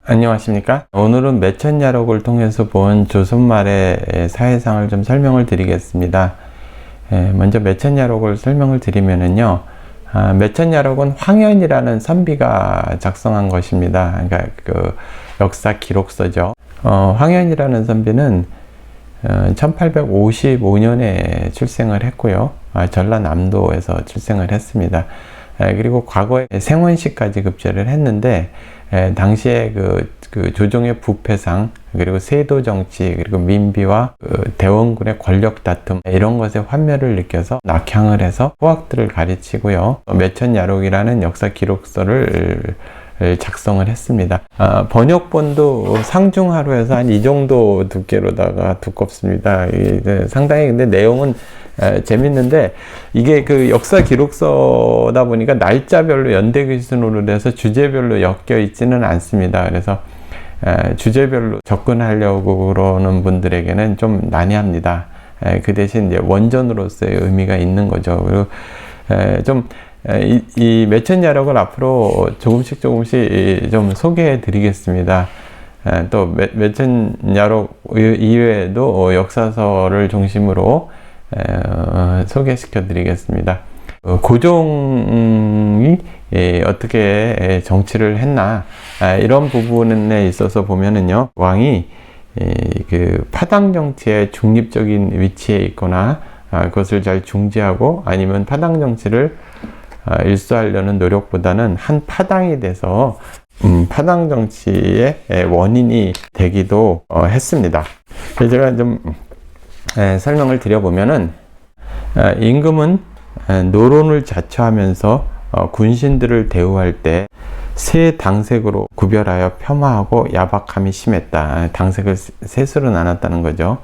안녕하십니까? 오늘은 매천야록을 통해서 본 조선말의 사회상을 좀 설명을 드리겠습니다. 먼저 매천야록을 설명을 드리면은요, 매천야록은 황현이라는 선비가 작성한 것입니다. 그러니까 그 역사 기록서죠. 황현이라는 선비는 1855년에 출생을 했고요. 전라남도에서 출생을 했습니다. 그리고 과거에 생원시까지 급제를 했는데, 당시에 그 조정의 부패상, 그리고 세도 정치, 그리고 민비와 대원군의 권력 다툼, 이런 것에 환멸을 느껴서 낙향을 해서 후학들을 가르치고요. 매천야록이라는 역사 기록서를 작성을 했습니다. 번역본도 상중하루에서 한 이 정도 두께로다가 두껍습니다. 상당히 근데 내용은 재밌는데, 이게 그 역사 기록서다 보니까 날짜별로 연대기순으로 돼서 주제별로 엮여 있지는 않습니다. 그래서 주제별로 접근하려고 그러는 분들에게는 좀 난해합니다. 그 대신 이제 원전으로서의 의미가 있는 거죠. 그리고 이 매천야록을 앞으로 조금씩 좀 소개해 드리겠습니다. 또 매천야록 이외에도 역사서를 중심으로 소개시켜 드리겠습니다. 고종이 어떻게 정치를 했나, 이런 부분에 있어서 보면은요, 왕이 그 파당 정치의 중립적인 위치에 있거나 그것을 잘 중지하고, 아니면 파당 정치를 일수하려는 노력보다는 한 파당이 돼서 파당 정치의 원인이 되기도 했습니다. 제가 좀 설명을 드려보면은, 임금은 노론을 자처하면서 군신들을 대우할 때 세 당색으로 구별하여 폄하하고 야박함이 심했다. 당색을 셋으로 나눴다는 거죠.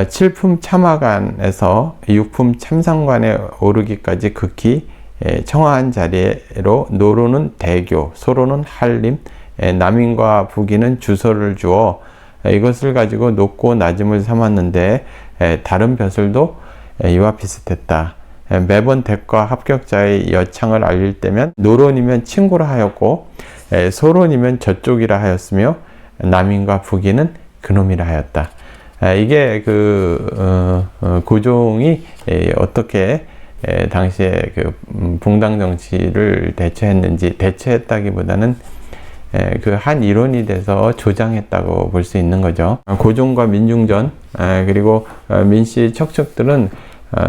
칠품 참화관에서 육품 참상관에 오르기까지 극히 청아한 자리로 노론은 대교, 소론은 한림, 남인과 북인은 주소를 주어 이것을 가지고 높고 낮음을 삼았는데, 다른 벼슬도 이와 비슷했다. 매번 덱과 합격자의 여창을 알릴 때면 노론이면 친구라 하였고, 소론이면 저쪽이라 하였으며, 남인과 북인은 그놈이라 하였다. 이게 고종이 어떻게 당시에 그 붕당 정치를 대처했다기보다는 그 한 일원이 돼서 조장했다고 볼 수 있는 거죠. 고종과 민중전, 그리고 민씨 척척들은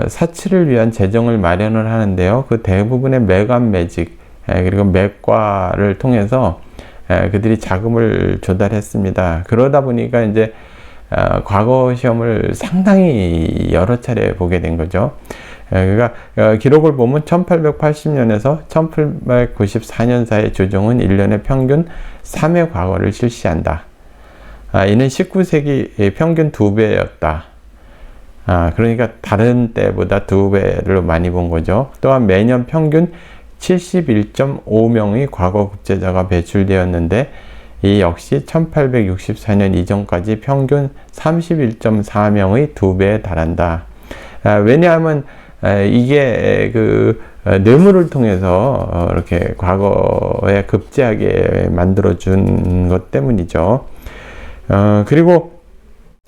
사치를 위한 재정을 마련을 하는데요. 그 대부분의 매관매직, 그리고 매과를 통해서 그들이 자금을 조달했습니다. 그러다 보니까 이제 과거 시험을 상당히 여러 차례 보게 된 거죠. 그러니까 기록을 보면 1880년에서 1894년 사이 조정은 1년에 평균 3회 과거를 실시한다. 이는 19세기 평균 2배였다. 그러니까 다른 때보다 2배를 많이 본 거죠. 또한 매년 평균 71.5명의 과거 급제자가 배출되었는데, 이 역시 1864년 이전까지 평균 31.4명의 2배에 달한다. 왜냐하면 이게 그 뇌물을 통해서 이렇게 과거에 급제하게 만들어준 것 때문이죠. 그리고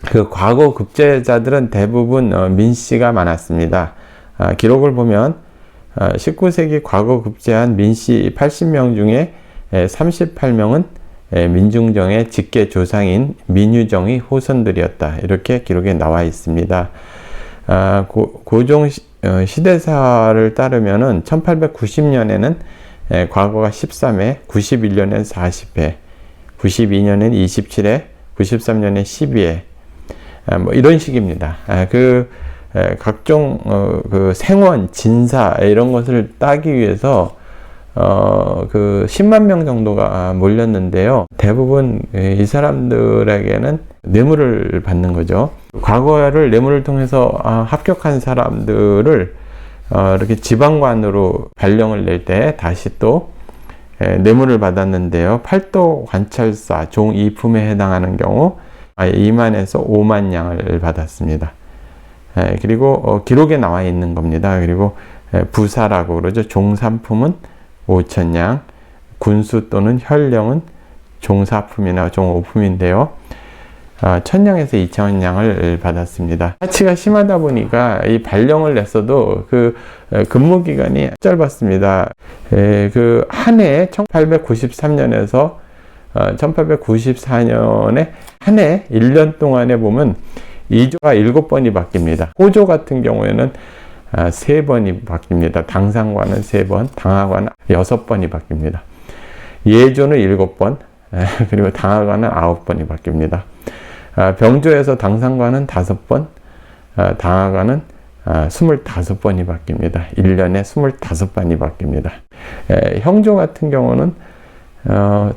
그 과거 급제자들은 대부분 민씨가 많았습니다. 기록을 보면 19세기 과거 급제한 민씨 80명 중에 38명은 민중정의 직계 조상인 민유정의 후손들이었다. 이렇게 기록에 나와 있습니다. 고종 시대사를 따르면은 1890년에는 과거가 13회, 91년엔 40회, 92년엔 27회, 93년엔 12회, 뭐 이런 식입니다. 각종 그 생원, 진사 이런 것을 따기 위해서 그 10만 명 정도가 몰렸는데요. 대부분 이 사람들에게는 뇌물을 받는 거죠. 과거를 뇌물을 통해서 합격한 사람들을 이렇게 지방관으로 발령을 낼 때 다시 또 뇌물을 받았는데요. 팔도 관찰사 종 2품에 해당하는 경우 2만에서 5만 양을 받았습니다. 그리고 기록에 나와 있는 겁니다. 그리고 부사라고 그러죠. 종 3품은 5,000양, 군수 또는 혈령은 종4품이나 종5품인데요. 1000냥에서 2000냥을 받았습니다. 하치가 심하다 보니까 이 발령을 냈어도 그 근무 기간이 짧았습니다. 그 한 해 1893년에서 1894년에 한 해 1년 동안에 보면 2조가 7번이 바뀝니다. 호조 같은 경우에는 3번이 바뀝니다. 당상관은 3번, 당하관은 6번이 바뀝니다. 예조는 7번, 그리고 당하관은 9번이 바뀝니다. 병조에서 당상관은 5번, 당하관은 25번이 바뀝니다. 1년에 25번이 바뀝니다. 형조 같은 경우는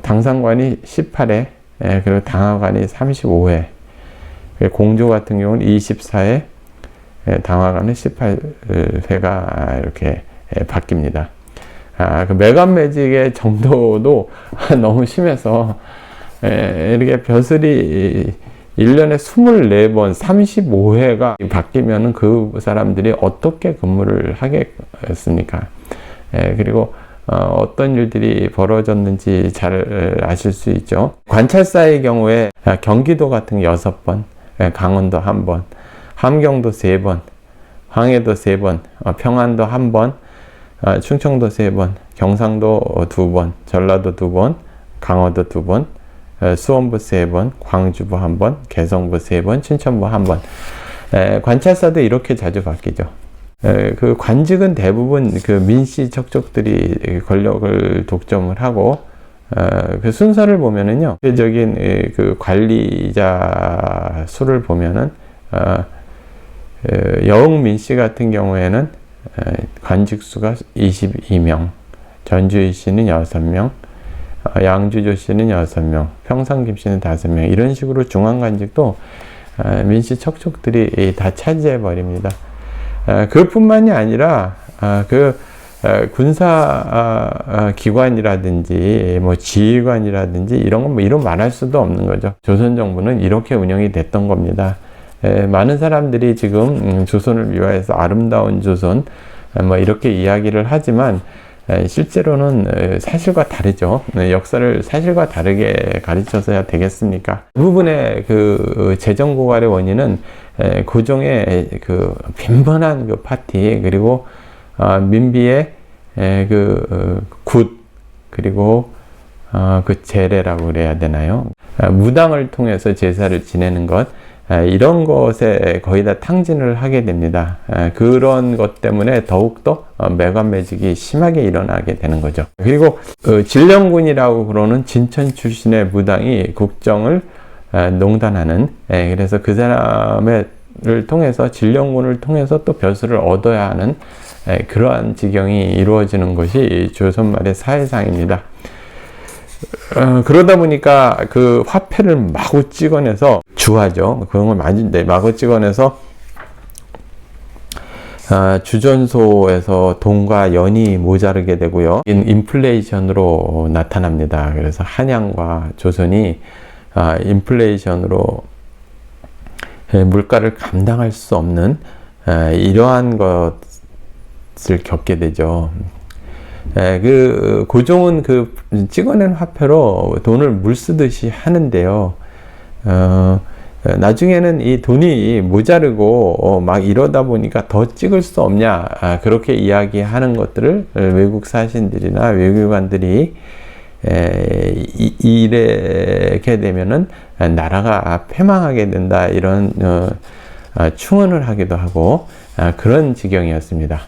당상관이 18회, 그리고 당하관이 35회, 공조 같은 경우는 24회, 당하관은 18회가 이렇게 바뀝니다. 그 매간매직의 정도도 너무 심해서 이렇게 벼슬이 1년에 24번, 35회가 바뀌면은 그 사람들이 어떻게 근무를 하겠습니까? 그리고 어떤 일들이 벌어졌는지 잘 아실 수 있죠. 관찰사의 경우에 경기도 같은 6번, 강원도 1번, 함경도 3번, 황해도 3번, 평안도 1번, 충청도 3번, 경상도 2번, 전라도 2번, 강원도 2번, 수원부 3번, 광주부 1번, 개성부 3번, 춘천부 1번. 관찰사도 이렇게 자주 바뀌죠. 그 관직은 대부분 그 민씨 척족들이 권력을 독점을 하고, 그 순서를 보면은요, 대표적인 그 관리자 수를 보면은, 여흥민씨 같은 경우에는 관직수가 22명, 전주의씨는 6명, 양주조씨는 6명, 평상김씨는 5명, 이런 식으로 중앙관직도 민씨 척족들이 다 차지해 버립니다. 그뿐만이 아니라 그 군사 기관이라든지 뭐 지휘관이라든지 이런 건 뭐 이런 말할 수도 없는 거죠. 조선 정부는 이렇게 운영이 됐던 겁니다. 많은 사람들이 지금 조선을 미화해서 아름다운 조선 뭐 이렇게 이야기를 하지만 실제로는 사실과 다르죠. 역사를 사실과 다르게 가르쳐서야 되겠습니까? 그 부분의 그 재정 고갈의 원인은 고종의 그 빈번한 그 파티, 그리고 민비의 그 굿, 그리고 그 제례라고 그래야 되나요? 무당을 통해서 제사를 지내는 것, 이런 것에 거의 다 탕진을 하게 됩니다. 그런 것 때문에 더욱더 매관매직이 심하게 일어나게 되는 거죠. 그리고 진령군이라고 그러는 진천 출신의 무당이 국정을 농단하는, 그래서 그 사람을 통해서, 진령군을 통해서 또 벼슬을 얻어야 하는 그러한 지경이 이루어지는 것이 조선 말의 사회상입니다. 그러다 보니까 그 화폐를 마구 찍어내서, 주화죠. 그런 걸 마구 찍어내서 주전소에서 돈과 연이 모자르게 되고요. 인플레이션으로 나타납니다. 그래서 한양과 조선이 인플레이션으로 물가를 감당할 수 없는 이러한 것을 겪게 되죠. 그 고종은 그 찍어낸 화폐로 돈을 물 쓰듯이 하는데요. 나중에는 이 돈이 모자르고 막 이러다 보니까 더 찍을 수 없냐, 그렇게 이야기하는 것들을 외국 사신들이나 외교관들이 이렇게 되면은 나라가 패망하게 된다, 이런 충언을 하기도 하고 그런 지경이었습니다.